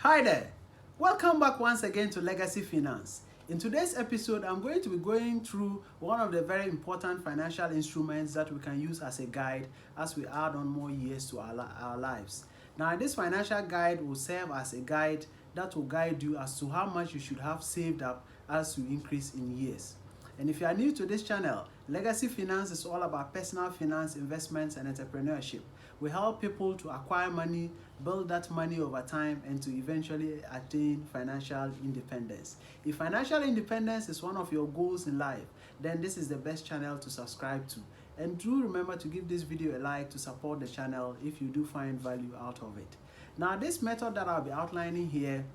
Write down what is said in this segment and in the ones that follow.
Hi there! Welcome back once again to Legacy Finance. In today's episode, I'm going to be going through one of the very important financial instruments that we can use as a guide as we add on more years to our lives. Now, this financial guide will serve as a guide that will guide you as to how much you should have saved up as you increase in years. And if you are new to this channel, Legacy Finance is all about personal finance, investments, and entrepreneurship. We help people to acquire money, build that money over time, and to eventually attain financial independence. If financial independence is one of your goals in life, then this is the best channel to subscribe to. And do remember to give this video a like to support the channel if you do find value out of it. Now, this method that I'll be outlining here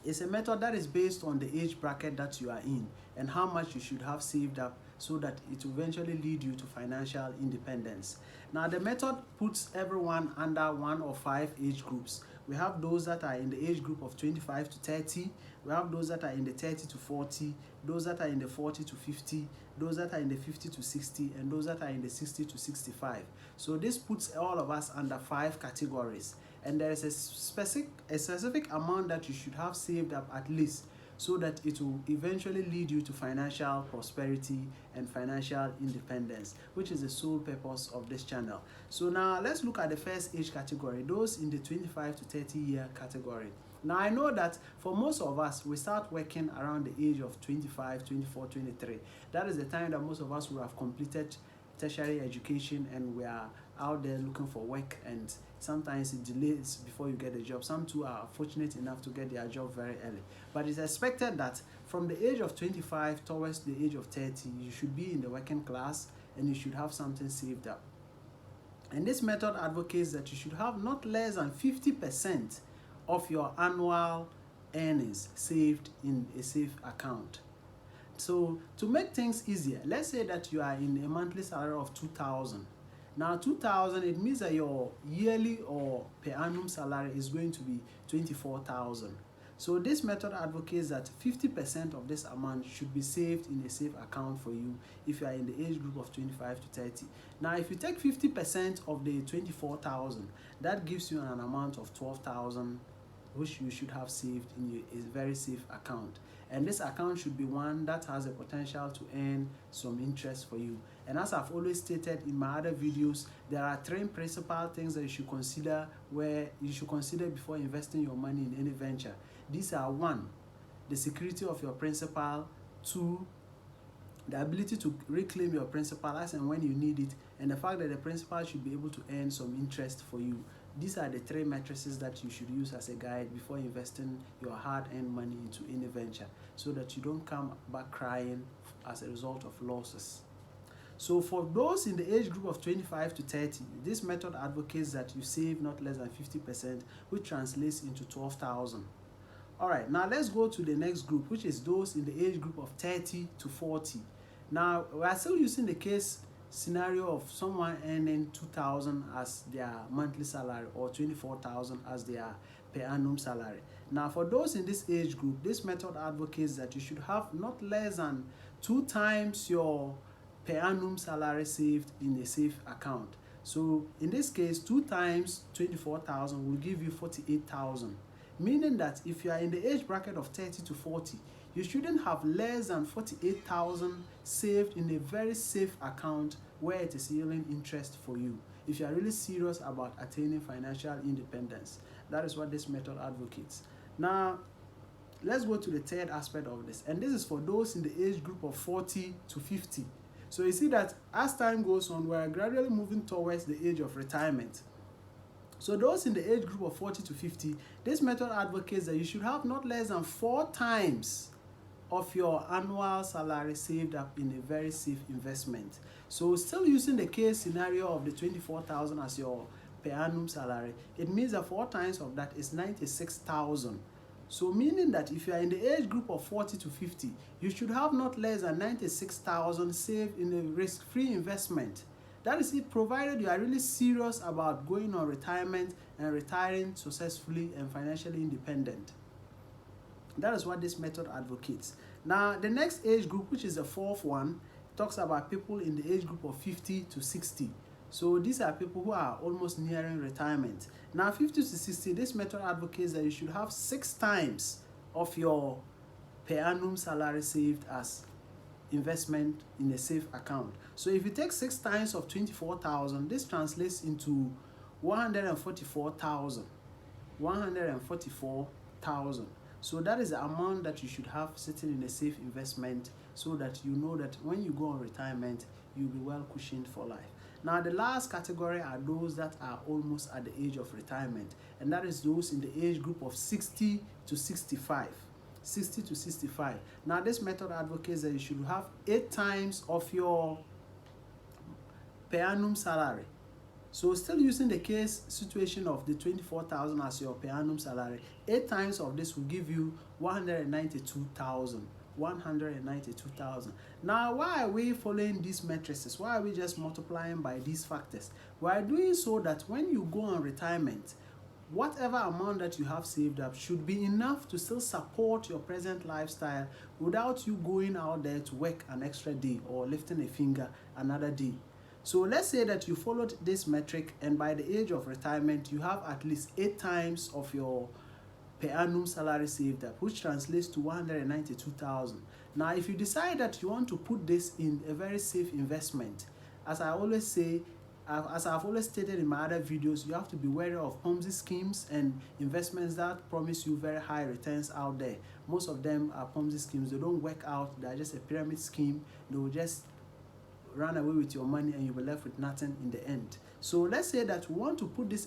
is a method that is based on the age bracket that you are in and how much you should have saved up so that it will eventually lead you to financial independence. Now, the method puts everyone under one of 5 age groups. We have those that are in the age group of 25 to 30, we have those that are in the 30 to 40, those that are in the 40 to 50, those that are in the 50 to 60, and those that are in the 60 to 65. So this puts all of us under 5 categories. And there is a specific amount that you should have saved up at least so that it will eventually lead you to financial prosperity and financial independence, which is the sole purpose of this channel. So now let's look at the first age category, those in the 25 to 30 year category. Now, I know that for most of us, we start working around the age of 25, 24, 23. That is the time that most of us will have completed tertiary education and we are out there looking for work, and sometimes it delays before you get a job. Some too are fortunate enough to get their job very early. But it's expected that from the age of 25 towards the age of 30, you should be in the working class and you should have something saved up. And this method advocates that you should have not less than 50% of your annual earnings saved in a safe account. So to make things easier, let's say that you are in a monthly salary of 2,000. Now 2,000, it means that your yearly or per annum salary is going to be 24,000. So this method advocates that 50% of this amount should be saved in a safe account for you if you are in the age group of 25 to 30. Now, if you take 50% of the 24,000, that gives you an amount of 12,000, which you should have saved in a very safe account. And this account should be one that has the potential to earn some interest for you. And as I've always stated in my other videos, there are 3 principal things that you should consider before investing your money in any venture. These are: 1, the security of your principal; 2, the ability to reclaim your principal as and when you need it; and the fact that the principal should be able to earn some interest for you. These are the 3 matrices that you should use as a guide before investing your hard-earned money into any venture, so that you don't come back crying as a result of losses. So for those in the age group of 25 to 30, this method advocates that you save not less than 50%, which translates into 12,000. All right, now let's go to the next group, which is those in the age group of 30 to 40. Now, we are still using the case scenario of someone earning 2,000 as their monthly salary or 24,000 as their per annum salary. Now, for those in this age group, this method advocates that you should have not less than 2 times your per annum salary saved in a safe account. So in this case, 2 times 24,000 will give you 48,000, meaning that if you are in the age bracket of 30 to 40, you shouldn't have less than 48,000 saved in a very safe account where it is yielding interest for you, if you are really serious about attaining financial independence. That is what this method advocates. Now, let's go to the third aspect of this, and this is for those in the age group of 40 to 50. So you see that as time goes on, we are gradually moving towards the age of retirement. So those in the age group of 40 to 50, this method advocates that you should have not less than 4 times of your annual salary saved up in a very safe investment. So still using the case scenario of the 24,000 as your per annum salary, it means that 4 times of that is 96,000. So meaning that if you are in the age group of 40 to 50, you should have not less than 96,000 saved in a risk-free investment. That is it, provided you are really serious about going on retirement and retiring successfully and financially independent. That is what this method advocates. Now, the next age group, which is the 4th one, talks about people in the age group of 50 to 60. So these are people who are almost nearing retirement. Now 50 to 60, this method advocates that you should have 6 times of your per annum salary saved as investment in a safe account. So if you take 6 times of 24,000, this translates into 144,000. 144,000. So that is the amount that you should have sitting in a safe investment, so that you know that when you go on retirement, you'll be well cushioned for life. Now the last category are those that are almost at the age of retirement, and that is those in the age group of 60 to 65. 60 to 65. Now this method advocates that you should have 8 times of your per annum salary. So still using the case situation of the 24,000 as your per annum salary, 8 times of this will give you 192,000. 192,000. Now, why are we following these matrices? Why are we just multiplying by these factors? We are doing so that when you go on retirement, whatever amount that you have saved up should be enough to still support your present lifestyle without you going out there to work an extra day or lifting a finger another day. So let's say that you followed this metric, and by the age of retirement, you have at least 8 times of your per annum salary saved up, which translates to 192,000. Now, if you decide that you want to put this in a very safe investment, as I always say, as I've always stated in my other videos, you have to be wary of Ponzi schemes and investments that promise you very high returns out there. Most of them are Ponzi schemes. They don't work out. They're just a pyramid scheme. They will just run away with your money and you'll be left with nothing in the end. So let's say that we want to put this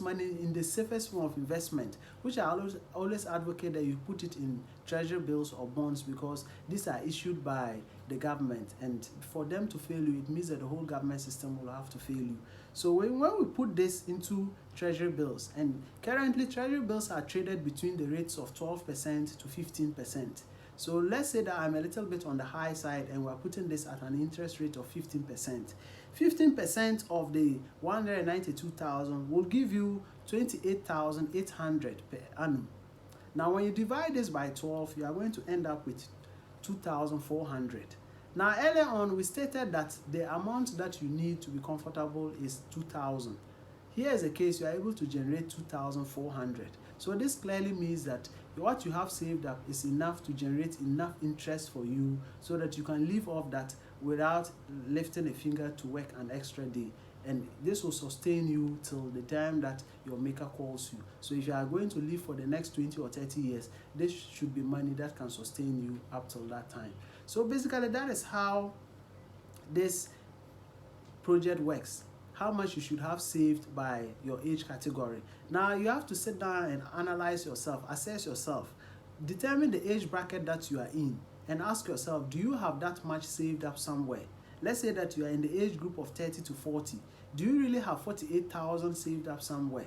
money in the safest form of investment, which I always advocate that you put it in treasury bills or bonds, because these are issued by the government, and for them to fail you, it means that the whole government system will have to fail you. So when we put this into treasury bills, and currently treasury bills are traded between the rates of 12% to 15%. So let's say that I'm a little bit on the high side and we're putting this at an interest rate of 15%. 15% of the 192,000 will give you 28,800 per annum. Now when you divide this by 12, you are going to end up with 2,400. Now earlier on we stated that the amount that you need to be comfortable is 2,000. Here is a case you are able to generate 2,400. So this clearly means that what you have saved up is enough to generate enough interest for you so that you can live off that without lifting a finger to work an extra day. And this will sustain you till the time that your maker calls you. So if you are going to live for the next 20 or 30 years, this should be money that can sustain you up till that time. So basically that is how this project works. How much you should have saved by your age category. Now you have to sit down and analyze yourself, assess yourself, determine the age bracket that you are in, and ask yourself, do you have that much saved up somewhere? Let's say that you are in the age group of 30 to 40. Do you really have 48,000 saved up somewhere?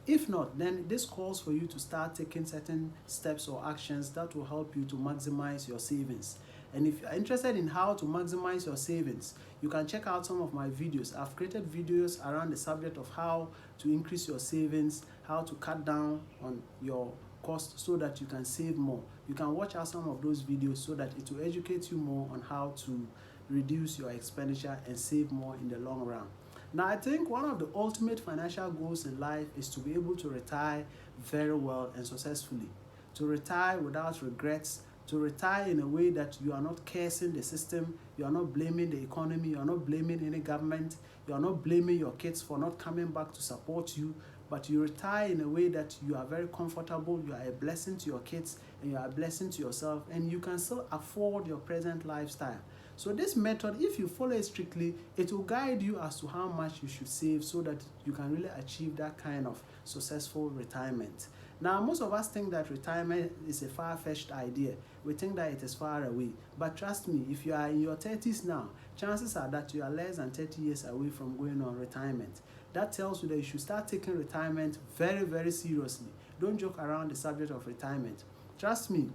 If not, then this calls for you to start taking certain steps or actions that will help you to maximize your savings. And if you are interested in how to maximize your savings, you can check out some of my videos. I've created videos around the subject of how to increase your savings, how to cut down on your cost so that you can save more. You can watch out some of those videos so that it will educate you more on how to reduce your expenditure and save more in the long run. Now, I think one of the ultimate financial goals in life is to be able to retire very well and successfully. To retire without regrets, to retire in a way that you are not cursing the system, you are not blaming the economy, you are not blaming any government, you are not blaming your kids for not coming back to support you, but you retire in a way that you are very comfortable, you are a blessing to your kids, and you are a blessing to yourself, and you can still afford your present lifestyle. So this method, if you follow it strictly, it will guide you as to how much you should save so that you can really achieve that kind of successful retirement. Now, most of us think that retirement is a far-fetched idea. We think that it is far away. But trust me, if you are in your 30s now, chances are that you are less than 30 years away from going on retirement. That tells you that you should start taking retirement very, very seriously. Don't joke around the subject of retirement. Trust me,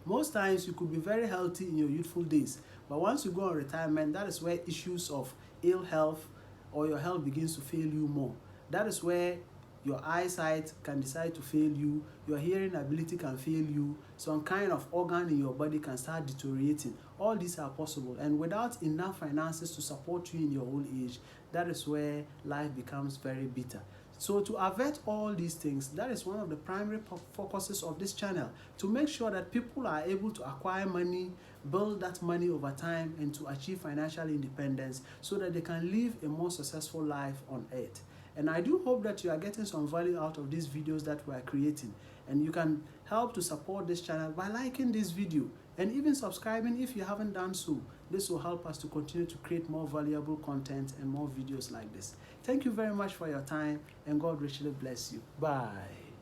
most times you could be very healthy in your youthful days, but once you go on retirement, that is where issues of ill health or your health begins to fail you more. That is where your eyesight can decide to fail you, your hearing ability can fail you, some kind of organ in your body can start deteriorating. All these are possible, and without enough finances to support you in your old age, that is where life becomes very bitter. So to avert all these things, that is one of the primary focuses of this channel, to make sure that people are able to acquire money, build that money over time, and to achieve financial independence so that they can live a more successful life on earth. And I do hope that you are getting some value out of these videos that we are creating. And you can help to support this channel by liking this video and even subscribing if you haven't done so. This will help us to continue to create more valuable content and more videos like this. Thank you very much for your time, and God richly bless you. Bye.